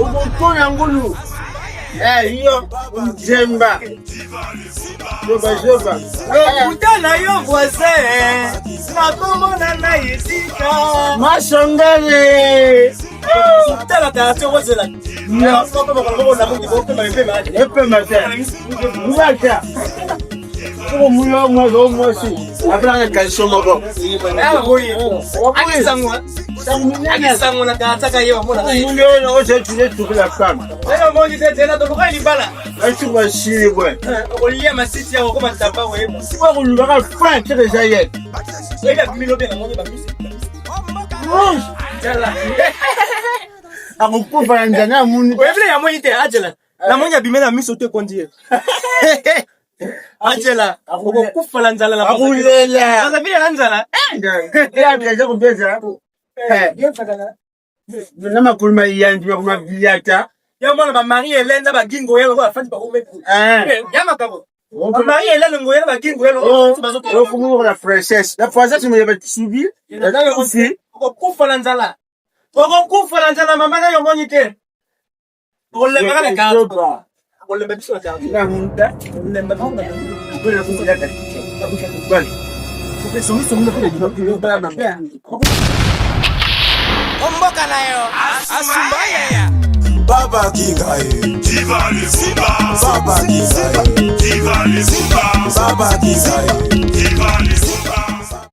Ukukuna ngulu. Hiyo mjemba. Zoba. Kutana yo voisin. Nakomona na yesika. Masongale. Kutana tacho wozela. Ya soto bakalo na mungi boke mapema. Epema tena. Mwacha. Uko mulo mwazo mwosi. Abanga kansoma bo. Akisangu na kataka yewa mona. Mulo na ose tule tukula kama. Leo mongi tena to kwa libala. Achu bashiri bwe. Olia masisi yako kama tamba wewe. Siwa kulubaka French deja yet. Ile kimilo tena mongi bakisi. Jala. Akukufa njana muni. Wewe ya mongi te ajela. Na mongi bimena miso te kondie. Angela, ukufa la nzala la akulela. Sasa vile nzala. Ya kaje kubeza. Nama kulma yanji kuma viata. Ya mwana ba Marie Hélène ba gingo yelo ba fandi ba umeku. Ya makabo. Ba Marie Hélène ngoyelo ba gingo yelo ba zoto. Okumu la princesse. La princesse me yaba subi. Na aussi. Ukufa la nzala. Ukufa la nzala mama na yo monite. Ole magana ka. Ole bebiso ta. Na munda. Ole mbona. Bwana kuja kati. Bwana. Sisi mnafanya Omboka nayo. Asumbaya ya. Baba Kingaye. Divale Simba. Baba Kingaye. Divale Simba. Baba Kingaye.